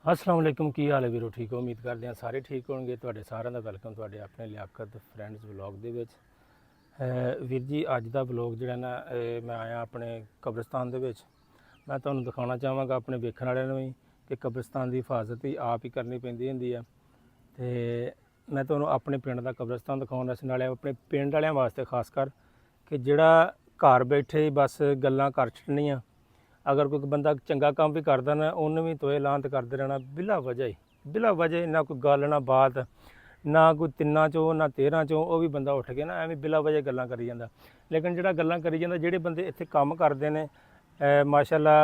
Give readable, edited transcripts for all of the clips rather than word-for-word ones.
अस्सलाम वालेकुम की हाल है वीरो ठीक हो उम्मीद करते हैं सारे ठीक होंगे ਤੁਹਾਡੇ ਸਾਰਿਆਂ ਦਾ ਵੈਲਕਮ ਤੁਹਾਡੇ ਆਪਣੇ ਲਿਆਕਤ ਫਰੈਂਡਸ ਵਲੌਗ ਦੇ ਵਿੱਚ ਵੀਰ ਜੀ ਅੱਜ ਦਾ ਵਲੌਗ ਜਿਹੜਾ ਨਾ ਮੈਂ ਆਇਆ ਆਪਣੇ ਕਬਰਸਤਾਨ ਦੇ ਵਿੱਚ ਮੈਂ ਤੁਹਾਨੂੰ ਦਿਖਾਉਣਾ ਚਾਹਾਂਗਾ ਆਪਣੇ ਵੇਖਣ ਵਾਲਿਆਂ ਨੂੰ ਵੀ ਕਿ ਕਬਰਸਤਾਨ ਦੀ ਹਿਫਾਜ਼ਤ ਹੀ ਆਪ ਹੀ ਕਰਨੀ ਪੈਂਦੀ ਹੁੰਦੀ ਆ ਤੇ ਮੈਂ ਤੁਹਾਨੂੰ ਆਪਣੇ ਪਿੰਡ ਦਾ ਕਬਰਸਤਾਨ ਦਿਖਾਉਣ ਵਾਸਤੇ ਨਾਲੇ ਆਪਣੇ ਪਿੰਡ ਵਾਲਿਆਂ ਵਾਸਤੇ ਖਾਸ ਕਰ ਕਿ ਜਿਹੜਾ ਘਰ ਬੈਠੇ ਬਸ ਗੱਲਾਂ ਕਰ ਛੱਡਣੀਆਂ अगर कोई बंदा चंगा काम भी करता ना उन्हें भी तोए लांत करते रहना बिला वजह ना कोई गल ना बात ना कोई 3 चों ना 13 चों वो भी बंदा उठ के ना एवं बिला वजह गल्लां करी जांदा लेकिन जिहड़ा गल्लां करी जांदा जिहड़े बंदे इत्थे काम करते हैं माशाअल्लाह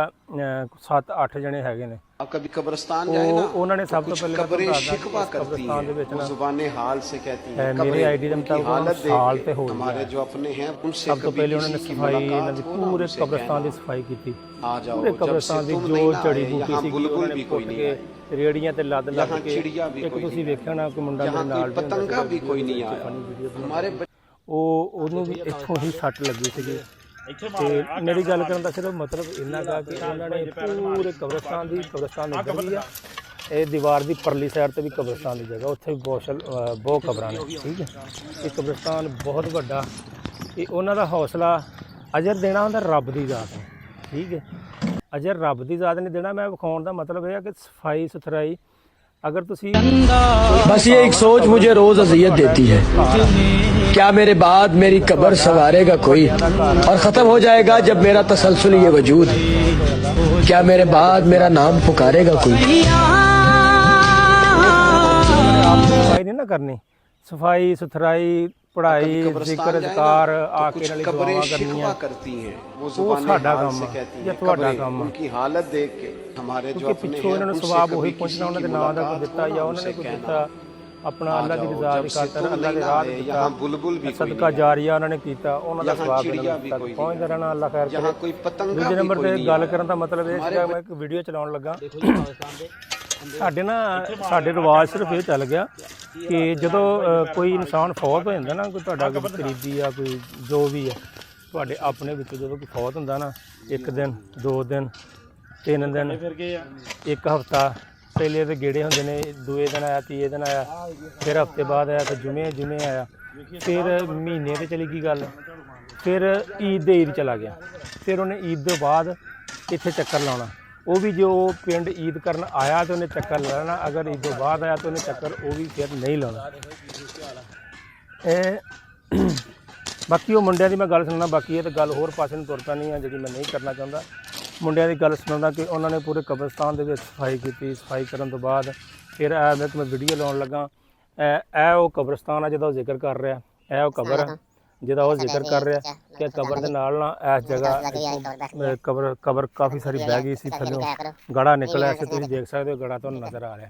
7-8 जने हैगे ने कभी कब्रिस्तान जाए ना उन्होंने सब तो पहले कब्रें शिकवा करती हैं वो ज़ुबाने हाल से कहती हैं मेरी आईडी के मुताबिक साल ते हो हमारे जो अपने हैं उनसे सब तो पहले उन्होंने सफाई पूरे कब्रिस्तान की सफाई की थी पूरे कब्रिस्तान की जो जड़ी बूटी सी बुलबुल भी कोई नहीं के रेड़ियां ते लद के एक तुसीं वेखिया ना कोई मुंडा मेरे नाल पतंगा भी कोई नहीं आया हमारे ਉਹਨੂੰ ਵੀ ਇੱਥੋਂ ਹੀ ਸੱਟ ਲੱਗੀ ਸੀਗੀ ਤੇ ਮੇਰੀ ਗੱਲ ਕਰਨ ਦਾ ਸਿਰਫ ਮਤਲਬ ਇੰਨਾ ਗਾ ਕਿ ਉਹਨਾਂ ਨੇ ਪੂਰੇ ਕਬਰਸਤਾਨ ਦੀ ਇੱਧਰ ਵੀ ਆ ਇਹ ਦੀਵਾਰ ਦੀ ਪਰਲੀ ਸਾਈਡ ਤੇ ਵੀ ਕਬਰਸਤਾਨ ਦੀ ਜਗ੍ਹਾ ਉੱਥੇ ਵੀ ਬਹੁਤ ਕਬਰਾਂ ਨੇ ਠੀਕ ਹੈ ਇਹ ਕਬਰਸਤਾਨ ਬਹੁਤ ਵੱਡਾ ਤੇ ਉਹਨਾਂ ਦਾ ਹੌਸਲਾ ਅਜਰ ਦੇਣਾ ਹੁੰਦਾ ਰੱਬ ਦੀ ਜ਼ਾਤ ਹੈ ਠੀਕ ਹੈ ਅਜਰ ਰੱਬ ਦੀ ਜ਼ਾਤ ਨਹੀਂ ਦੇਣਾ ਮੈਂ ਵਿਖਾਉਣ ਦਾ ਮਤਲਬ ਇਹ ਹੈ ਕਿ ਸਫਾਈ ਸੁਥਰਾਈ अगर तुसी बस ये एक सोच मुझे रोज अज़ियत देती है क्या मेरे बाद मेरी कब्र संवारेगा कोई और ख़त्म हो जाएगा जब मेरा तसलसल ये वजूद क्या मेरे बाद मेरा नाम पुकारेगा कोई सफाई नहीं ना करनी सफाई सुथराई पढ़ाई जिक्र अज़कार आके नाली दुआवां करनियां करती हैं वो साडा काम है या तुहाडा काम है उनकी हालत देख के हमारे जो अपने पिछों इन्होंने सवाब वही पहुंचना उन्होंने नाम का कोई दिता या उन्होंने कोई दिता अपना अल्लाह की रज़ा दी खातर अल्लाह के राह दिता बुलबुल भी सदका जारिया उन्होंने कीता उन्हां दा सवाब तक पहुंचदा रहना अल्लाह खैर करे कोई पतंग दूजे नंबर ते गल करन दा मतलब ਇਹ ਸੀਗਾ मैं एक वीडियो चलाउण लगा ਸਾਡੇ ਰਿਵਾਜ ਸਿਰਫ ਇਹ ਚੱਲ ਗਿਆ ਕਿ ਜਦੋਂ ਕੋਈ ਇਨਸਾਨ ਫੌਤ ਹੋ ਜਾਂਦਾ ਨਾ ਕੋਈ ਤੁਹਾਡਾ ਕੋਈ ਕਰੀਬੀ ਆ ਕੋਈ ਜੋ ਵੀ ਹੈ ਤੁਹਾਡੇ ਆਪਣੇ ਵਿੱਚ ਜਦੋਂ ਕੋਈ ਫੌਤ ਹੁੰਦਾ ਨਾ 1 ਦਿਨ 2 ਦਿਨ 3 ਦਿਨ 1 ਹਫ਼ਤਾ ਪਹਿਲੇ ਤੇ ਗੇੜੇ ਹੁੰਦੇ ਨੇ ਦੂਏ ਦਿਨ ਆਇਆ ਤੀਏ ਦਿਨ ਆਇਆ ਫਿਰ ਹਫ਼ਤੇ ਬਾਅਦ ਆਇਆ ਫਿਰ ਜੁਮੇ ਆਇਆ ਫਿਰ ਮਹੀਨੇ ਤੇ ਚਲੀ ਗਈ ਗੱਲ ਫਿਰ ਈਦ ਚਲਾ ਗਿਆ ਫਿਰ ਉਹਨੇ ਈਦ ਤੋਂ ਬਾਅਦ ਇੱਥੇ ਚੱਕਰ ਲਾਉਣਾ वो भी जो पिंड ईद करन आया तो उन्हें चक्कर लाना अगर ईद तो बाद आया तो उन्हें चक्कर वो भी फिर नहीं लाना बाकी वो मुंडिया की मैं गल सुनना बाकी ये तो गल होर पासे नूं तुर पैनी है जी मैं नहीं करना चाहता मुंडिया की गल सुनाना कि उन्होंने पूरे कब्रिस्तान के सफाई की सफाई करने तो बाद फिर मैं वीडियो लाउण लगा वो कब्रिस्तान है जिहदा जिक्र कर रहा है वो कबर है जिहदा वो जिक्र कर रहा कि कबर के नाल ना इस जगह कबर काफ़ी सारी बह गई सी थल्लों गड़ा निकलिया से तुसीं देख सकते हो गड़ा तुहानूं नज़र आ रहा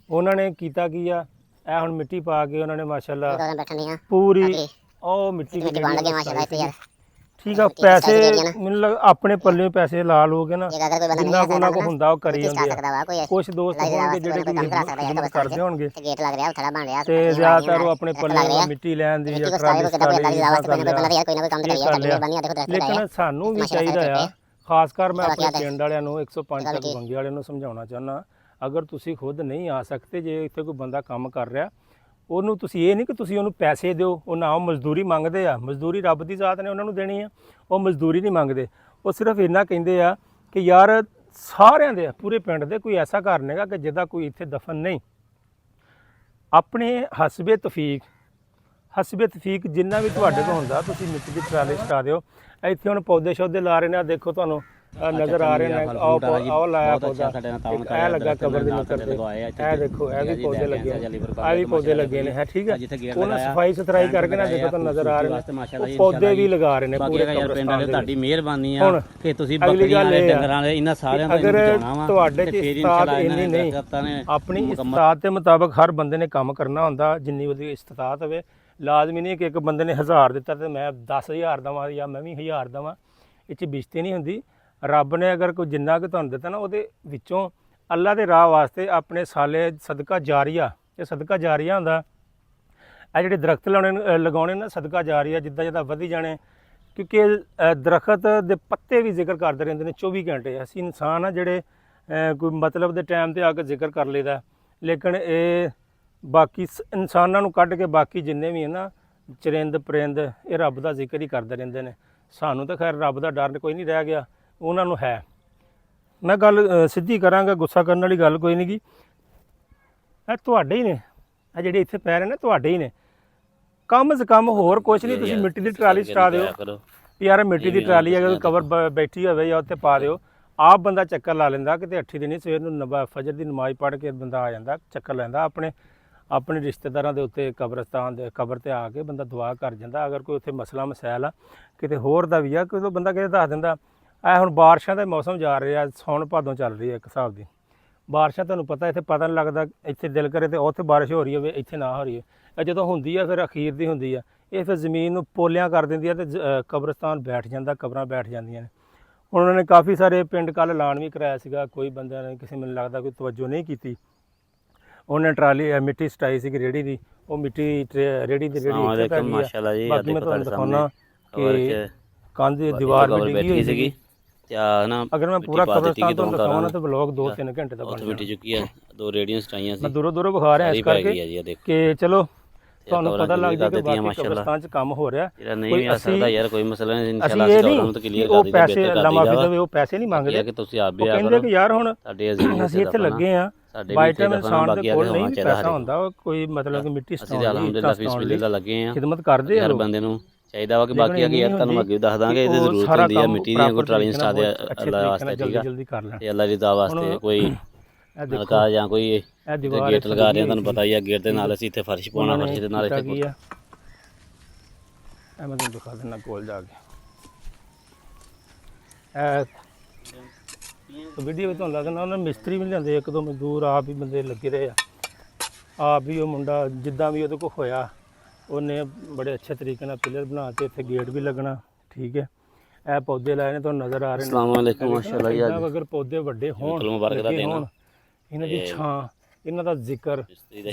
उन्होंने कीता की आ हुण मिट्टी पा के उन्होंने माशाअल्लाह पूरी ਉਹ ਮਿੱਟੀ ਠੀਕ ਆ ਪੈਸੇ ਮੈਨੂੰ ਲੱਗ ਆਪਣੇ ਪੱਲੇ ਪੈਸੇ ਲਾ ਲੋਗੇ ਨਾ ਜਿੰਨਾ ਕੋਨਾ ਕੋ ਹੁੰਦਾ ਉਹ ਕਰੀ ਜਾਂਦੇ ਆ ਕੁਝ ਦੋਸਤ ਹੋਣਗੇ ਜਿਹੜੇ ਕੋਈ ਖਿਦਮਤ ਕਰਦੇ ਹੋਣਗੇ ਤੇ ਜ਼ਿਆਦਾਤਰ ਉਹ ਆਪਣੇ ਪੱਲੇ ਮਿੱਟੀ ਲੈਣ ਦੀ ਜਾਂ ਟਰਾਲੀ ਲੇਕਿਨ ਸਾਨੂੰ ਵੀ ਚਾਹੀਦਾ ਆ ਖਾਸ ਕਰ ਮੈਂ ਆਪਣੇ ਪਿੰਡ ਵਾਲਿਆਂ ਨੂੰ 105 ਤੱਕ ਬੰਗੇ ਵਾਲਿਆਂ ਨੂੰ ਸਮਝਾਉਣਾ ਚਾਹੁੰਦਾ ਅਗਰ ਤੁਸੀਂ ਖੁਦ ਨਹੀਂ ਆ ਸਕਦੇ ਜੇ ਇੱਥੇ ਕੋਈ ਬੰਦਾ ਕੰਮ ਕਰ ਰਿਹਾ ਉਹਨੂੰ ਤੁਸੀਂ ਇਹ ਨਹੀਂ ਕਿ ਤੁਸੀਂ ਉਹਨੂੰ ਪੈਸੇ ਦਿਓ ਉਹ ਨਾ ਉਹ ਮਜ਼ਦੂਰੀ ਮੰਗਦੇ ਆ ਮਜ਼ਦੂਰੀ ਰੱਬ ਦੀ ਜ਼ਾਤ ਨੇ ਉਹਨਾਂ ਨੂੰ ਦੇਣੀ ਆ ਉਹ ਮਜ਼ਦੂਰੀ ਨਹੀਂ ਮੰਗਦੇ ਉਹ ਸਿਰਫ ਇੰਨਾ ਕਹਿੰਦੇ ਆ ਕਿ ਯਾਰ ਸਾਰਿਆਂ ਦੇ ਪੂਰੇ ਪਿੰਡ ਦੇ ਕੋਈ ਐਸਾ ਘਰ ਨਹੀਂਗਾ ਕਿ ਜਿਹਦਾ ਕੋਈ ਇੱਥੇ ਦਫਨ ਨਹੀਂ ਆਪਣੇ ਹਸਬੇ ਤਫੀਕ ਜਿੰਨਾ ਵੀ ਤੁਹਾਡੇ ਕੋਲ ਹੁੰਦਾ ਤੁਸੀਂ ਮਿੱਟੀ ਦੀ ਟਰਾਲੀ ਛਡਾ ਦਿਓ ਇੱਥੇ ਹੁਣ ਪੌਦੇ ਸ਼ੌਦੇ ਲਾ ਰਹੇ ਨੇ ਦੇਖੋ ਤੁਹਾਨੂੰ नज़र आ रहे हैं आओ लाया पौधा ए लगा कबर दे निकल ते ए देखो ए भी पौधे लगे आ भी पौधे लगे ने है ठीक है उन्हें सफाई सुथराई करके ना देखो तो नज़र आ रहे हैं पौधे भी लगा रहे हैं पूरे कब्रिस्तान दे ਤੁਹਾਡੀ ਮਿਹਰਬਾਨੀ ਆ ਕਿ ਤੁਸੀਂ ਬੱਕਰੀਆਂ ਵਾਲੇ ਡੰਗਰਾਂ ਦੇ ਇਹਨਾਂ ਸਾਰਿਆਂ ਦਾ ਬਚਾਉਣਾ ਵਾ ਤੁਹਾਡੇ ਚ ਇਸਤਾਦ ਇੰਨੀ ਨਹੀਂ ਆਪਣੀ ਇਸਤਾਦ ਦੇ ਮੁਤਾਬਕ ਹਰ ਬੰਦੇ ਨੇ ਕੰਮ ਕਰਨਾ ਹੁੰਦਾ ਜਿੰਨੀ ਉਹਦੀ ਇਸਤਾਦ ਹੋਵੇ ਲਾਜ਼ਮੀ ਨਹੀਂ ਕਿ ਇੱਕ ਬੰਦੇ ਨੇ 1000 ਦਿੱਤਾ ਤੇ ਮੈਂ 10000 ਦਵਾਂ ਜਾਂ ਮੈਂ ਵੀ 1000 ਦਵਾਂ ਇਹ ਚ ਬਿਸ਼ਤੀ ਨਹੀਂ ਹੁੰਦੀ ਰੱਬ ਨੇ ਅਗਰ ਕੋਈ ਜਿੰਨਾ ਕੁ ਤੁਹਾਨੂੰ ਦਿੱਤਾ ਨਾ ਉਹਦੇ ਵਿੱਚੋਂ ਅੱਲਾ ਦੇ ਰਾਹ ਵਾਸਤੇ ਆਪਣੇ ਸਾਲੇ ਸਦਕਾ ਜਾਰੀਆ ਇਹ ਸਦਕਾ ਜਾਰੀਆ ਹੁੰਦਾ ਇਹ ਜਿਹੜੇ ਦਰਖਤ ਲਗਾਉਣੇ ਨਾ ਸਦਕਾ ਜਾਰੀਆ ਜਿੱਦਾਂ ਵਧੀ ਜਾਣੇ ਕਿਉਂਕਿ ਦਰਖਤ ਦੇ ਪੱਤੇ ਵੀ ਜ਼ਿਕਰ ਕਰਦੇ ਰਹਿੰਦੇ ਨੇ 24 ਘੰਟੇ ਅਸੀਂ ਇਨਸਾਨ ਆ ਜਿਹੜੇ ਕੋਈ ਮਤਲਬ ਦੇ ਟਾਈਮ ਤੇ ਆ ਕੇ ਜ਼ਿਕਰ ਕਰ ਲਈਦਾ, ਲੇਕਿਨ ਇਹ ਬਾਕੀ ਇਨਸਾਨਾਂ ਨੂੰ ਕੱਢ ਕੇ ਬਾਕੀ ਜਿੰਨੇ ਵੀ ਹੈ ਨਾ ਚਰਿੰਦ ਪਰਿੰਦ ਇਹ ਰੱਬ ਦਾ ਜ਼ਿਕਰ ਹੀ ਕਰਦੇ ਰਹਿੰਦੇ ਨੇ। ਸਾਨੂੰ ਤਾਂ ਖੈਰ ਰੱਬ ਦਾ ਡਰ ਕੋਈ ਨਹੀਂ ਰਹਿ ਗਿਆ, ਉਹਨਾਂ ਨੂੰ ਹੈ। ਮੈਂ ਗੱਲ ਸਿੱਧੀ ਕਰਾਂਗਾ, ਗੁੱਸਾ ਕਰਨ ਵਾਲੀ ਗੱਲ ਕੋਈ ਨਹੀਂ ਗੀ। ਇਹ ਤੁਹਾਡੇ ਹੀ ਨੇ, ਇਹ ਜਿਹੜੇ ਇੱਥੇ ਪੈ ਰਹੇ ਨੇ ਤੁਹਾਡੇ ਹੀ ਨੇ। ਕਮ ਸੇ ਕਮ ਹੋਰ ਕੁਛ ਨਹੀਂ, ਤੁਸੀਂ ਮਿੱਟੀ ਦੀ ਟਰਾਲੀ ਸਟਾ ਦਿਓ ਯਾਰ, ਮਿੱਟੀ ਦੀ ਟਰਾਲੀ ਅਗਰ ਕਵਰ ਬੈਠੀ ਹੋਵੇ ਜਾਂ ਉੱਥੇ ਪਾ ਦਿਓ। ਆਪ ਬੰਦਾ ਚੱਕਰ ਲਾ ਲੈਂਦਾ, ਕਿਤੇ 8 ਦਿਨ ਸਵੇਰ ਨੂੰ ਫਜਰ ਦੀ ਨਮਾਜ਼ ਪੜ੍ਹ ਕੇ ਬੰਦਾ ਆ ਜਾਂਦਾ, ਚੱਕਰ ਲੈਂਦਾ ਆਪਣੇ ਰਿਸ਼ਤੇਦਾਰਾਂ ਦੇ ਉੱਤੇ, ਕਬਰਸਤਾਨ ਦੇ ਕਬਰ ਤੇ ਆ ਕੇ ਬੰਦਾ ਦੁਆ ਕਰ ਜਾਂਦਾ। ਅਗਰ ਕੋਈ ਉੱਥੇ ਮਸਲਾ ਮਸੈਲ ਆ ਕਿਤੇ ਹੋਰ ਦਾ ਵੀ ਆ, ਕੋਈ ਬੰਦਾ ਕਿਤੇ ਦੱਸ ਦਿੰਦਾ। ਇਹ ਹੁਣ ਬਾਰਿਸ਼ਾਂ ਦਾ ਮੌਸਮ ਜਾ ਰਿਹਾ, ਸਾਉਣ ਭਾਦੋਂ ਚੱਲ ਰਹੀ ਹੈ ਇੱਕ ਹਿਸਾਬ ਦੀ ਬਾਰਿਸ਼ਾਂ। ਤੁਹਾਨੂੰ ਪਤਾ ਇੱਥੇ ਪਤਾ ਨਹੀਂ ਲੱਗਦਾ, ਇੱਥੇ ਦਿਲ ਕਰੇ ਤੇ ਉੱਥੇ ਬਾਰਿਸ਼ ਹੋ ਰਹੀ ਹੋਵੇ, ਇੱਥੇ ਨਾ ਹੋ ਰਹੀ ਹੋਵੇ। ਇਹ ਜਦੋਂ ਹੁੰਦੀ ਆ ਫਿਰ ਅਖੀਰ ਦੀ ਹੁੰਦੀ ਆ, ਇਹ ਫਿਰ ਜ਼ਮੀਨ ਨੂੰ ਪੋਲਿਆਂ ਕਰ ਦਿੰਦੀ ਆ ਤੇ ਕਬਰਸਤਾਨ ਬੈਠ ਜਾਂਦਾ, ਕਬਰਾਂ ਬੈਠ ਜਾਂਦੀਆਂ ਨੇ। ਹੁਣ ਉਹਨਾਂ ਨੇ ਕਾਫੀ ਸਾਰੇ ਪਿੰਡ ਕੱਲ੍ਹ ਐਲਾਨ ਵੀ ਕਰਾਇਆ ਸੀਗਾ, ਕੋਈ ਬੰਦਿਆਂ ਨੇ ਕਿਸੇ ਮੈਨੂੰ ਲੱਗਦਾ ਕੋਈ ਤਵੱਜੋ ਨਹੀਂ ਕੀਤੀ। ਉਹਨੇ ਟਰਾਲੀ ਮਿੱਟੀ ਸਟਾਈ ਸੀ ਰੇੜੀ ਦੀ, ਉਹ ਮਿੱਟੀ ਰੇੜੀ ਦੀ ਰੇੜੀ ਇੱਥੇ ਮਾਸ਼ਾਅੱਲਾ ਜੀ। ਬਾਕੀ ਮੈਂ ਤੁਹਾਨੂੰ ਦਿਖਾਉਣਾ ਕਿ ਕੰਧ ਦੀ ਦੀਵਾਰ ਵੀ ਡਿੱਗੀ ਹੋਈ ਸੀਗੀ ਤੇ ਆ ਨਾ, ਅਗਰ ਮੈਂ ਪੂਰਾ ਕਬਰਸਤਾਨ ਤੁਹਾਨੂੰ ਦਿਖਾਉਣਾ ਤਾਂ ਵਲੌਗ 2-3 ਘੰਟੇ ਦਾ ਬਣ ਮਿੱਟੀ ਚੁੱਕੀ ਆ, 2 ਰੇੜੀਆਂ ਸਟਾਈਆਂ ਸੀ। ਮੈਂ ਦੂਰੋਂ ਵਿਖਾ ਰਿਹਾ ਇਸ ਕਰਕੇ ਕਿ ਚਲੋ ਤੁਹਾਨੂੰ ਪਤਾ ਲੱਗ ਜਾਏ ਕਿ ਬਾਕੀ ਕਬਰਸਤਾਨ 'ਚ ਕੰਮ ਹੋ ਰਿਹਾ। ਜਿਹੜਾ ਨਹੀਂ ਵੀ ਆ ਸਕਦਾ ਯਾਰ, ਕੋਈ ਮਸਲਾ ਨਹੀਂ, ਇਨਸ਼ਾਅੱਲਾ ਅਸੀਂ ਅਸੀਂ ਤੁਹਾਨੂੰ ਤਾਂ ਕਲੀਅਰ ਕਰ ਉਹ ਦੇਈਏ। ਪੈਸੇ ਅੱਲਾ ਮਾਫੀ ਦੇਵੇ, ਉਹ ਪੈਸੇ ਨਹੀਂ ਮੰਗਦੇ ਕਿ ਤੁਸੀਂ ਆਪ ਵੀ ਉਹ ਕਹਿੰਦੇ ਕਿ ਯਾਰ ਹੁਣ ਸਾਡੇ ਅਜ਼ੀਜ਼ ਅਸੀਂ ਇੱਥੇ ਲੱਗੇ ਆ, ਬਾਈ ਟਾਈਮ ਇਨਸਾਨ ਦੇ ਕੋਲ ਨਹੀਂ ਪੈਸਾ ਹੁੰਦਾ, ਉਹ ਕੋਈ ਮਤਲਬ ਕਿ ਮਿੱਟੀ ਅਸੀਂ ਤਾਂ ਅਲਹਮਦੁਲਿਲਾ ਫਿਸਬਿਲਿਲਾ ਲੱਗੇ ਆ, ਖਿਦਮਤ ਕਰਦੇ ਆ ਹਰ ਬੰਦੇ ਨੂੰ ਚਾਹੀਦਾ ਵਾ ਕਿ ਬਾਕੀ ਆ ਕਿ ਯਾਰ ਤੁਹਾਨੂੰ ਅੱਗੇ ਦੱਸ ਦਾਂਗੇ, ਇਹਦੀ ਜ਼ਰੂਰਤ ਹੁੰਦੀ ਆ ਮਿੱਟੀ ਦੀਆਂ ਕੋਈ ਟਰਾਲੀਆਂ ਸਟਾ ਦੇ ਅੱਲਾ ਵਾਸਤੇ, ਠੀਕ ਆ, ਜਲਦੀ ਕਰ ਲੈਣ ਤੇ ਅੱਲਾ ਦੀ ਦਾਅ ਵਾਸਤੇ ਕੋਈ ਨਲਕਾ ਜਾਂ ਕੋਈ ਗੇਟ ਲਗਾ ਰਹੇ, ਤੁਹਾਨੂੰ ਪਤਾ ਹੀ ਆ, ਗੇਟ ਦੇ ਨਾਲ ਅਸੀਂ ਇੱਥੇ ਫਰਸ਼ ਪਾਉਣਾ, ਫਰਸ਼ ਦੇ ਨਾਲ ਇੱਥੇ ਕੀ ਆ। ਮੈਂ ਤੁਹਾਨੂੰ ਦਿਖਾ ਦਿੰਦਾ ਕੋਲ ਜਾ ਕੇ। ਵੀਡੀਓ ਵੀ ਤੁਹਾਨੂੰ ਲੱਗਦਾ ਉਹਨਾਂ ਮਿਸਤਰੀ ਵੀ ਲਿਆਂਦੇ, 1-2 ਮਜ਼ਦੂਰ ਆਪ ਹੀ ਬੰਦੇ ਲੱਗੇ ਰਹੇ ਆ, ਆਪ ਵੀ ਉਹ ਮੁੰਡਾ ਜਿੱਦਾਂ ਵੀ ਉਹਦੇ ਕੋਲ ਹੋਇਆ ਉਹਨੇ ਬੜੇ ਅੱਛੇ ਤਰੀਕੇ ਨਾਲ ਪਿਲਰ ਬਣਾ ਕੇ ਇੱਥੇ ਗੇਟ ਵੀ ਲੱਗਣਾ, ਠੀਕ ਹੈ। ਇਹ ਪੌਦੇ ਲਾਏ ਨੇ ਤੁਹਾਨੂੰ ਨਜ਼ਰ ਆ ਰਹੇ ਨੇ। ਅਸਲਾਮ ਵਾਲੇਕੁਮ ਮਾਸ਼ਾਅੱਲਾ ਜੀ। ਅਗਰ ਪੌਦੇ ਵੱਡੇ ਹੋਣ, ਇਹਨਾਂ ਦੀ ਛਾਂ, ਇਹਨਾਂ ਦਾ ਜ਼ਿਕਰ,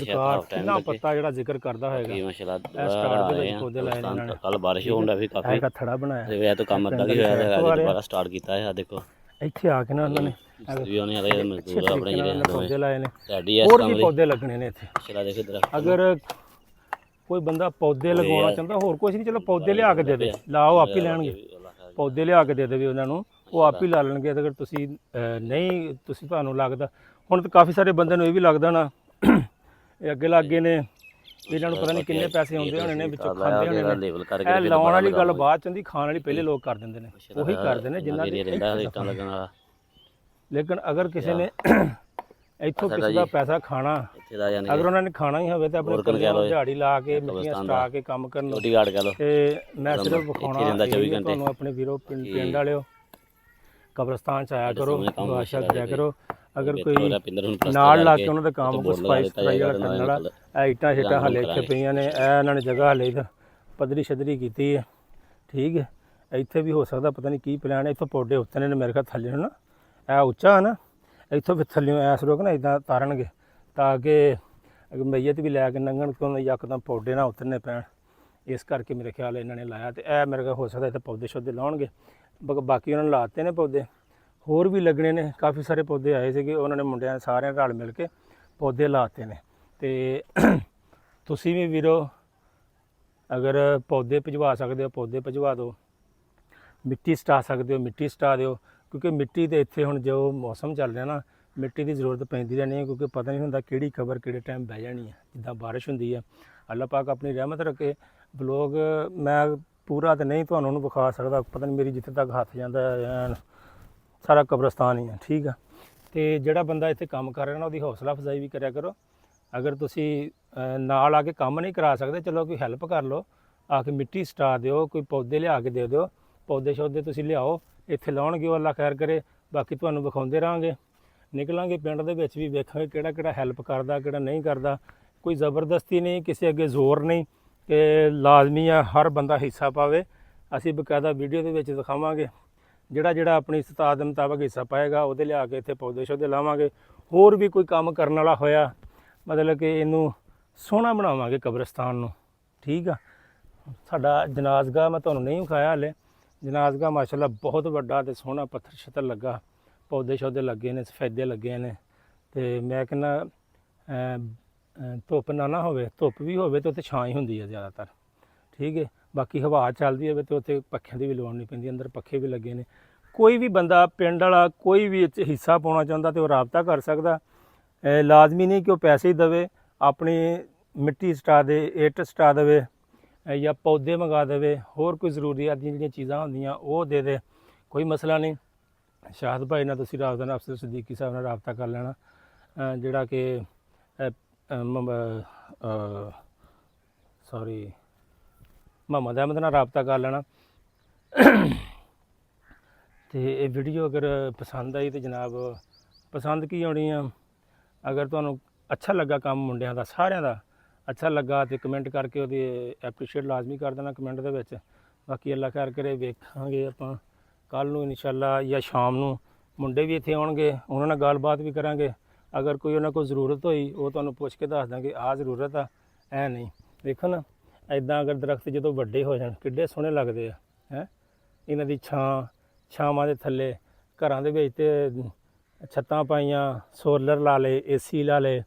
ਕਿੰਨਾ ਪੱਤਾ ਜਿਹੜਾ ਜ਼ਿਕਰ ਕਰਦਾ ਹੋਏਗਾ। ਮਾਸ਼ਾਅੱਲਾ ਸਟਾਰਟ ਦੇ ਵਿੱਚ ਪੌਦੇ ਲਾਏ ਨੇ ਇਹਨਾਂ ਨੇ। ਕੱਲ ਬਾਰਿਸ਼ ਹੋਣ ਦਾ ਵੀ ਕਾਫੀ ਇੱਕ ਥੜਾ ਬਣਾਇਆ ਤੇ ਇਹ ਤਾਂ ਕੰਮ ਅੱਧਾ ਵੀ ਹੋਇਆ ਹੈ, ਦੁਬਾਰਾ ਸਟਾਰਟ ਕੀਤਾ ਹੈ। ਆ ਦੇਖੋ ਇੱਥੇ ਆ ਕੇ ਨਾ ਉਹਨਾਂ ਨੇ ਵੀ ਉਹਨੇ ਹਲੇ ਮਜ਼ਦੂਰ ਆਪਣੇ ਜਿਹੜੇ ਪੌਦੇ ਲਾਏ ਨੇ, ਸਾਡੀ ਇਸ ਹੋਰ ਵੀ ਪੌਦੇ ਲੱਗਣੇ ਨੇ ਇੱਥੇ। ਚਲਾ ਦੇਖੋ ਦਰਖਤ, ਅਗਰ ਕੋਈ ਬੰਦਾ ਪੌਦੇ ਲਗਾਉਣਾ ਚਾਹੁੰਦਾ, ਹੋਰ ਕੁਝ ਨਹੀਂ, ਚਲੋ ਪੌਦੇ ਲਿਆ ਕੇ ਦੇ ਦੇ, ਲਾਓ ਆਪ ਹੀ ਲੈਣਗੇ। ਪੌਦੇ ਲਿਆ ਕੇ ਦੇ ਦੇਵੇ ਉਹਨਾਂ ਨੂੰ, ਉਹ ਆਪ ਹੀ ਲਾ ਲੈਣਗੇ। ਅਗਰ ਤੁਸੀਂ ਨਹੀਂ, ਤੁਸੀਂ ਤੁਹਾਨੂੰ ਲੱਗਦਾ, ਹੁਣ ਤਾਂ ਕਾਫੀ ਸਾਰੇ ਬੰਦੇ ਨੂੰ ਇਹ ਵੀ ਲੱਗਦਾ ਨਾ ਇਹ ਅੱਗੇ ਲੱਗੇ ਨੇ, ਇਹਨਾਂ ਨੂੰ ਪਤਾ ਨਹੀਂ ਕਿੰਨੇ ਪੈਸੇ ਆਉਂਦੇ ਹੋਣੇ ਨੇ, ਵਿੱਚੋਂ ਖਾਂਦੇ ਹੋਣੇ ਨੇ। ਇਹ ਲਾਉਣ ਵਾਲੀ ਗੱਲ ਬਾਅਦ ਚ ਹੁੰਦੀ, ਖਾਣ ਵਾਲੀ ਪਹਿਲੇ ਲੋਕ ਕਰ ਦਿੰਦੇ ਨੇ, ਉਹੀ ਕਰਦੇ ਨੇ ਜਿਨ੍ਹਾਂ ਦੀ। ਲੇਕਿਨ ਅਗਰ ਕਿਸੇ ਨੇ ਇੱਥੋਂ ਕਿਸੇ ਦਾ ਪੈਸਾ ਖਾਣਾ, ਅਗਰ ਉਹਨਾਂ ਨੇ ਖਾਣਾ ਹੀ ਹੋਵੇ ਤਾਂ ਆਪਣੇ ਕੋਲ ਦਿਹਾੜੀ ਲਾ ਕੇ ਮਿੱਟੀਆਂ ਸਟਾ ਕੇ ਕੰਮ ਕਰਨ। ਤੇ ਮੈਂ ਸਿਰਫ ਵਿਖਾਉਣਾ ਤੁਹਾਨੂੰ ਆਪਣੇ ਵੀਰੋ ਪਿੰਡ ਵਾਲਿਓ, ਕਬਰਸਤਾਨ 'ਚ ਆਇਆ ਕਰੋ, ਦੁਆਸ਼ਾ ਕਰਿਆ ਕਰੋ। ਅਗਰ ਕੋਈ ਨਾਲ ਲਾ ਕੇ ਉਹਨਾਂ ਦਾ ਕੰਮ ਕੋਈ ਸਫਾਈ ਸਫਾਈ ਵਾਲਾ ਕਰਨ ਵਾਲਾ, ਇਹ ਇੱਟਾਂ ਸ਼ਿੱਟਾਂ ਹਲੇ ਇੱਥੇ ਪਈਆਂ ਨੇ, ਇਹ ਇਹਨਾਂ ਨੇ ਜਗ੍ਹਾ ਹਲੇ ਪੱਧਰੀ ਛੱਧਰੀ ਕੀਤੀ ਹੈ, ਠੀਕ ਹੈ। ਇੱਥੇ ਵੀ ਹੋ ਸਕਦਾ, ਪਤਾ ਨਹੀਂ ਕੀ ਪਲਾਨ ਹੈ। ਇੱਥੋਂ ਪੌਡੇ ਉੱਤਨੇ ਨੇ ਮੇਰੇ ਖਿਆਲ ਥੱਲੇ ਨੂੰ ਨਾ, ਇਹ ਉੱਚਾ ਹੈ ਨਾ, ਇੱਥੋਂ ਫਿਰ ਥੱਲੇ ਐਸ ਰੋਕ ਨਾ ਇੱਦਾਂ ਤਾਰਨਗੇ ਤਾਂ ਕਿ ਮਈਅਤ ਵੀ ਲੈ ਕੇ ਲੰਘਣ, ਕਿਉਂ ਯਕਦਮ ਪੌਡੇ ਨਾ ਉਤਰਨੇ ਪੈਣ। ਇਸ ਕਰਕੇ ਮੇਰੇ ਖਿਆਲ ਇਹਨਾਂ ਨੇ ਲਾਇਆ। ਤੇ ਇਹ ਮੇਰੇ ਖਿਆਲ ਹੋ ਸਕਦਾ ਇੱਥੇ ਪੌਦੇ ਸ਼ੌਦੇ ਲਾਉਣਗੇ, ਬਾਕੀ ਉਹਨਾਂ ਨੇ ਲਾਤੇ ਨੇ ਪੌਦੇ, ਹੋਰ ਵੀ ਲੱਗਣੇ ਨੇ। ਕਾਫੀ ਸਾਰੇ ਪੌਦੇ ਆਏ ਸੀਗੇ, ਉਹਨਾਂ ਨੇ ਮੁੰਡਿਆਂ ਸਾਰਿਆਂ ਰਲ ਮਿਲ ਕੇ ਪੌਦੇ ਲਾਤੇ ਨੇ। ਤੇ ਤੁਸੀਂ ਵੀ ਵੀਰੋ ਅਗਰ ਪੌਦੇ ਭਿਜਵਾ ਸਕਦੇ ਹੋ, ਪੌਦੇ ਭਿਜਵਾ ਦਿਓ। ਮਿੱਟੀ ਸਟਾ ਸਕਦੇ ਹੋ, ਮਿੱਟੀ ਸਟਾ ਦਿਓ, ਕਿਉਂਕਿ ਮਿੱਟੀ ਦੇ ਇੱਥੇ ਹੁਣ ਜੋ ਮੌਸਮ ਚੱਲ ਰਿਹਾ ਨਾ, ਮਿੱਟੀ ਦੀ ਜ਼ਰੂਰਤ ਪੈਂਦੀ ਰਹਿਣੀ ਹੈ, ਕਿਉਂਕਿ ਪਤਾ ਨਹੀਂ ਹੁੰਦਾ ਕਿਹੜੀ ਖਬਰ ਕਿਹੜੇ ਟਾਈਮ ਬਹਿ ਜਾਣੀ ਹੈ। ਜਿੱਦਾਂ ਬਾਰਿਸ਼ ਹੁੰਦੀ ਹੈ, ਅੱਲਾਹ ਪਾਕ ਆਪਣੀ ਰਹਿਮਤ ਰੱਖੇ। ਬਲੌਗ ਮੈਂ ਪੂਰਾ ਤਾਂ ਨਹੀਂ ਤੁਹਾਨੂੰ ਉਹਨੂੰ ਵਿਖਾ ਸਕਦਾ, ਪਤਾ ਨਹੀਂ ਮੇਰੀ ਜਿੱਥੇ ਤੱਕ ਹੱਥ ਜਾਂਦਾ ਸਾਰਾ ਕਬਰਸਤਾਨ ਹੀ ਹੈ, ਠੀਕ ਆ। ਤੇ ਜਿਹੜਾ ਬੰਦਾ ਇੱਥੇ ਕੰਮ ਕਰ ਰਿਹਾ ਨਾ, ਉਹਦੀ ਹੌਸਲਾ ਅਫਜ਼ਾਈ ਵੀ ਕਰਿਆ ਕਰੋ। ਅਗਰ ਤੁਸੀਂ ਨਾਲ ਆ ਕੇ ਕੰਮ ਨਹੀਂ ਕਰਾ ਸਕਦੇ, ਚਲੋ ਕੋਈ ਹੈਲਪ ਕਰ ਲਓ, ਆ ਕੇ ਮਿੱਟੀ ਸਟਾ ਦਿਓ, ਕੋਈ ਪੌਦੇ ਲਿਆ ਕੇ ਦੇ ਦਿਓ। ਪੌਦੇ ਸ਼ੌਦੇ ਤੁਸੀਂ ਲਿਆਓ, ਇੱਥੇ ਲਾਉਣਗੇ, ਉਹ ਅੱਲਾ ਖੈਰ ਕਰੇ। ਬਾਕੀ ਤੁਹਾਨੂੰ ਵਿਖਾਉਂਦੇ ਰਹਾਂਗੇ, ਨਿਕਲਾਂਗੇ ਪਿੰਡ ਦੇ ਵਿੱਚ ਵੀ, ਵੇਖਾਂਗੇ ਕਿਹੜਾ ਕਿਹੜਾ ਹੈਲਪ ਕਰਦਾ, ਕਿਹੜਾ ਨਹੀਂ ਕਰਦਾ। ਕੋਈ ਜ਼ਬਰਦਸਤੀ ਨਹੀਂ, ਕਿਸੇ ਅੱਗੇ ਜ਼ੋਰ ਨਹੀਂ ਕਿ ਲਾਜ਼ਮੀ ਆ ਹਰ ਬੰਦਾ ਹਿੱਸਾ ਪਾਵੇ। ਅਸੀਂ ਬਕਾਇਦਾ ਵੀਡੀਓ ਦੇ ਵਿੱਚ ਦਿਖਾਵਾਂਗੇ, ਜਿਹੜਾ ਜਿਹੜਾ ਆਪਣੀ ਇਸਤਾਦ ਦੇ ਮੁਤਾਬਕ ਹਿੱਸਾ ਪਾਏਗਾ ਉਹਦੇ ਲਿਆ ਕੇ ਇੱਥੇ ਪੌਦੇ ਸ਼ੌਦੇ ਲਾਵਾਂਗੇ। ਹੋਰ ਵੀ ਕੋਈ ਕੰਮ ਕਰਨ ਵਾਲਾ ਹੋਇਆ, ਮਤਲਬ ਕਿ ਇਹਨੂੰ ਸੋਹਣਾ ਬਣਾਵਾਂਗੇ ਕਬਰਸਤਾਨ ਨੂੰ, ਠੀਕ ਆ। ਸਾਡਾ ਜਨਾਜ਼ਗਾਹ ਮੈਂ ਤੁਹਾਨੂੰ ਨਹੀਂ ਵਿਖਾਇਆ ਹਾਲੇ, ਜਨਾਜ਼ਗਾਹ ਮਾਸ਼ਾਅੱਲਾ ਬਹੁਤ ਵੱਡਾ ਤੇ ਸੋਹਣਾ ਪੱਥਰ ਛੱਤਰ ਲੱਗਾ, ਪੌਦੇ ਸ਼ੌਦੇ ਲੱਗੇ ਨੇ, ਸਫੈਦੇ ਲੱਗੇ ਨੇ। ਤੇ ਮੈਂ ਕਹਿੰਦਾ ਧੁੱਪ ਨਾ ਹੋਵੇ, ਧੁੱਪ ਵੀ ਹੋਵੇ ਤਾਂ ਉੱਥੇ ਛਾਂ ਹੀ ਹੁੰਦੀ ਹੈ ਜ਼ਿਆਦਾਤਰ, ਠੀਕ ਹੈ। ਬਾਕੀ ਹਵਾ ਚੱਲਦੀ ਹੋਵੇ ਤਾਂ ਉੱਥੇ ਪੱਖਿਆਂ ਦੀ ਵੀ ਲੋੜ ਨਹੀਂ ਪੈਂਦੀ, ਅੰਦਰ ਪੱਖੇ ਵੀ ਲੱਗੇ ਨੇ। ਕੋਈ ਵੀ ਬੰਦਾ ਪਿੰਡ ਵਾਲਾ ਕੋਈ ਵੀ ਇਹ 'ਚ ਹਿੱਸਾ ਪਾਉਣਾ ਚਾਹੁੰਦਾ ਤੇ ਉਹ ਰਾਬਤਾ ਕਰ ਸਕਦਾ। ਲਾਜ਼ਮੀ ਨਹੀਂ ਕਿ ਉਹ ਪੈਸੇ ਹੀ ਦੇਵੇ, ਆਪਣੀ ਮਿੱਟੀ ਸਟਾ ਦੇ, ਇੱਟ ਸਟਾ ਦੇਵੇ ਜਾਂ ਪੌਦੇ ਮੰਗਾ ਦੇਵੇ, ਹੋਰ ਕੋਈ ਜ਼ਰੂਰੀਆਤ ਦੀਆਂ ਜਿਹੜੀਆਂ ਚੀਜ਼ਾਂ ਹੁੰਦੀਆਂ ਉਹ ਦੇ ਦੇ, ਕੋਈ ਮਸਲਾ ਨਹੀਂ। ਸ਼ਾਹਦ ਭਾਈ ਨਾਲ ਤੁਸੀਂ ਰਾਬਤਾ ਨਾਲ ਅਫਸਰ ਸਦੀਕੀ ਸਾਹਿਬ ਨਾਲ ਰਾਬਤਾ ਕਰ ਲੈਣਾ, ਜਿਹੜਾ ਕਿ ਮੁਹੰਮਦ ਅਹਿਮਦ ਨਾਲ ਰਾਬਤਾ ਕਰ ਲੈਣਾ। ਤੇ ਇਹ ਵੀਡੀਓ ਅਗਰ ਪਸੰਦ ਆਈ ਤੇ ਜਨਾਬ ਪਸੰਦ ਕੀ ਆਉਣੀ ਆ, ਅਗਰ ਤੁਹਾਨੂੰ ਅੱਛਾ ਲੱਗਾ ਕੰਮ ਮੁੰਡਿਆਂ ਦਾ ਸਾਰਿਆਂ ਦਾ ਅੱਛਾ ਲੱਗਾ ਤੇ ਕਮੈਂਟ ਕਰਕੇ ਉਹਦੀ ਐਪਰੀਸ਼ੀਏਟ ਲਾਜ਼ਮੀ ਕਰ ਦੇਣਾ ਕਮੈਂਟ ਦੇ ਵਿੱਚ। ਬਾਕੀ ਅੱਲਾ ਖੈਰ ਕਰੇ, ਵੇਖਾਂਗੇ ਆਪਾਂ ਕੱਲ ਨੂੰ ਇਨਸ਼ਾਅੱਲਾ ਜਾਂ ਸ਼ਾਮ ਨੂੰ ਮੁੰਡੇ ਵੀ ਇੱਥੇ ਆਉਣਗੇ, ਉਹਨਾਂ ਨਾਲ ਗੱਲਬਾਤ ਵੀ ਕਰਾਂਗੇ। ਅਗਰ ਕੋਈ ਉਹਨਾਂ ਕੋਲ ਜ਼ਰੂਰਤ ਹੋਈ ਉਹ ਤੁਹਾਨੂੰ ਪੁੱਛ ਕੇ ਦੱਸ ਦਾਂਗੇ ਆਹ ਜ਼ਰੂਰਤ ਆ, ਐ ਨਹੀਂ। ਵੇਖੋ ਨਾ ਇੱਦਾਂ ਅਗਰ ਦਰਖਤ ਜਦੋਂ ਵੱਡੇ ਹੋ ਜਾਣ ਕਿੱਡੇ ਸੋਹਣੇ ਲੱਗਦੇ ਆ ਹੈ। ਇਹਨਾਂ ਦੀ ਛਾਵਾਂ ਦੇ ਥੱਲੇ ਘਰਾਂ ਦੇ ਵਿੱਚ ਤੇ ਛੱਤਾਂ ਪਾਈਆਂ, ਸੋਲਰ ਲਾ ਲਏ, AC ਲਾ ਲਏ।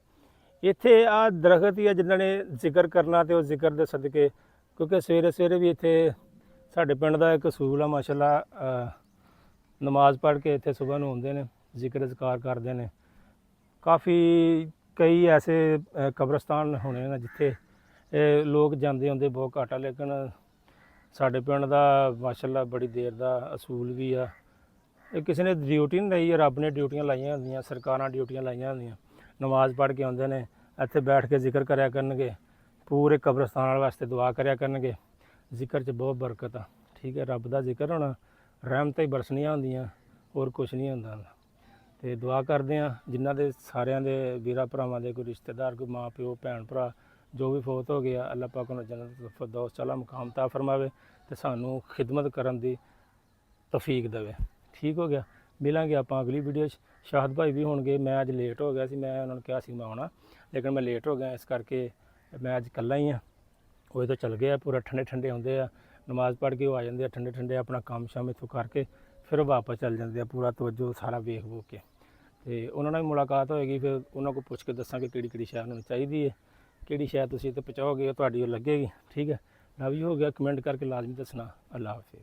ਇੱਥੇ ਆ ਦਰਖਤ ਹੀ ਆ ਜਿਨ੍ਹਾਂ ਨੇ ਜ਼ਿਕਰ ਕਰਨਾ ਤੇ ਉਹ ਜ਼ਿਕਰ ਦੇ ਸਦਕੇ, ਕਿਉਂਕਿ ਸਵੇਰੇ ਸਵੇਰੇ ਵੀ ਇੱਥੇ ਸਾਡੇ ਪਿੰਡ ਦਾ ਇੱਕ ਅਸੂਲ ਆ ਮਾਸ਼ਾਅੱਲਾ, ਨਮਾਜ਼ ਪੜ੍ਹ ਕੇ ਇੱਥੇ ਸਵੇਰ ਨੂੰ ਆਉਂਦੇ ਨੇ, ਜ਼ਿਕਰ ਅਜ਼ਕਾਰ ਕਰਦੇ ਨੇ। ਕਾਫੀ ਕਈ ਐਸੇ ਕਬਰਸਤਾਨ ਹੋਣੇ ਨੇ ਜਿੱਥੇ ਲੋਕ ਜਾਂਦੇ ਆਉਂਦੇ ਬਹੁਤ ਘੱਟ ਆ, ਲੇਕਿਨ ਸਾਡੇ ਪਿੰਡ ਦਾ ਮਾਸ਼ਾਅੱਲਾ ਬੜੀ ਦੇਰ ਦਾ ਅਸੂਲ ਵੀ ਆ। ਇਹ ਕਿਸੇ ਨੇ ਡਿਊਟੀ ਨਹੀਂ ਲਾਈ, ਰੱਬ ਨੇ ਡਿਊਟੀਆਂ ਲਾਈਆਂ ਹੁੰਦੀਆਂ, ਸਰਕਾਰਾਂ ਡਿਊਟੀਆਂ ਲਾਈਆਂ ਹੁੰਦੀਆਂ। ਨਮਾਜ਼ ਪੜ੍ਹ ਕੇ ਆਉਂਦੇ ਨੇ, ਇੱਥੇ ਬੈਠ ਕੇ ਜ਼ਿਕਰ ਕਰਿਆ ਕਰਨਗੇ, ਪੂਰੇ ਕਬਰਸਤਾਨ ਵਾਸਤੇ ਦੁਆ ਕਰਿਆ ਕਰਨਗੇ। ਜ਼ਿਕਰ 'ਚ ਬਹੁਤ ਬਰਕਤ ਆ, ਠੀਕ ਹੈ। ਰੱਬ ਦਾ ਜ਼ਿਕਰ ਹੋਣਾ, ਰਹਿਮਤਾਂ ਹੀ ਬਰਸਣੀਆਂ ਹੁੰਦੀਆਂ, ਹੋਰ ਕੁਛ ਨਹੀਂ ਹੁੰਦਾ। ਤੇ ਦੁਆ ਕਰਦੇ ਹਾਂ ਜਿਨ੍ਹਾਂ ਦੇ ਸਾਰਿਆਂ ਦੇ ਵੀਰਾਂ ਭਰਾਵਾਂ ਦੇ ਕੋਈ ਰਿਸ਼ਤੇਦਾਰ, ਕੋਈ ਮਾਂ ਪਿਓ, ਭੈਣ ਭਰਾ ਜੋ ਵੀ ਫੌਤ ਹੋ ਗਿਆ, ਅੱਲਾਹ ਪਾਕ ਨੂੰ ਜੰਨਤ ਫਿਰਦੌਸ ਆਲਾ ਮੁਕਾਮ ਤਾ ਫਰਮਾਵੇ ਤੇ ਸਾਨੂੰ ਖਿਦਮਤ ਕਰਨ ਦੀ ਤੌਫੀਕ ਦੇਵੇ। ਠੀਕ ਹੋ ਗਿਆ, ਮਿਲਾਂਗੇ ਆਪਾਂ ਅਗਲੀ ਵੀਡੀਓ 'ਚ। ਸ਼ਾਹਦ ਭਾਈ ਵੀ ਹੋਣਗੇ, ਮੈਂ ਅੱਜ ਲੇਟ ਹੋ ਗਿਆ ਸੀ, ਮੈਂ ਉਹਨਾਂ ਨੂੰ ਕਿਹਾ ਸੀ ਮੈਂ ਆਉਣਾ, ਲੇਕਿਨ ਮੈਂ ਲੇਟ ਹੋ ਗਿਆ, ਇਸ ਕਰਕੇ ਮੈਂ ਅੱਜ ਇਕੱਲਾ ਹੀ ਹਾਂ। ਉਹ ਤਾਂ ਚੱਲ ਗਏ ਆ, ਪੂਰਾ ਠੰਡੇ ਆਉਂਦੇ ਆ, ਨਮਾਜ਼ ਪੜ੍ਹ ਕੇ ਉਹ ਆ ਜਾਂਦੇ ਆ ਠੰਡੇ ਆਪਣਾ ਕੰਮ ਸ਼ਾਮ ਇੱਥੋਂ ਕਰਕੇ ਫਿਰ ਉਹ ਵਾਪਸ ਚੱਲ ਜਾਂਦੇ ਆ, ਪੂਰਾ ਤਵੱਜੋ ਸਾਰਾ ਵੇਖ ਵੂਖ ਕੇ। ਤੇ ਉਹਨਾਂ ਨਾਲ ਵੀ ਮੁਲਾਕਾਤ ਹੋਏਗੀ, ਫਿਰ ਉਹਨਾਂ ਕੋਲ ਪੁੱਛ ਕੇ ਦੱਸਾਂਗੇ ਕਿਹੜੀ ਸ਼ੈ ਉਹਨਾਂ ਨੂੰ ਚਾਹੀਦੀ ਹੈ, ਕਿਹੜੀ ਸ਼ੈ ਤੁਸੀਂ ਇੱਥੇ ਪਹੁੰਚਾਓਗੇ, ਉਹ ਤੁਹਾਡੀ ਉਹ ਲੱਗੇਗੀ। ਠੀਕ ਹੈ, ਲਵ ਯੂ ਹੋ ਗਿਆ, ਕਮੈਂਟ ਕਰਕੇ ਲਾਜ਼ਮੀ ਦੱਸਣਾ। ਅੱਲਾ ਹਾਫਿਜ਼।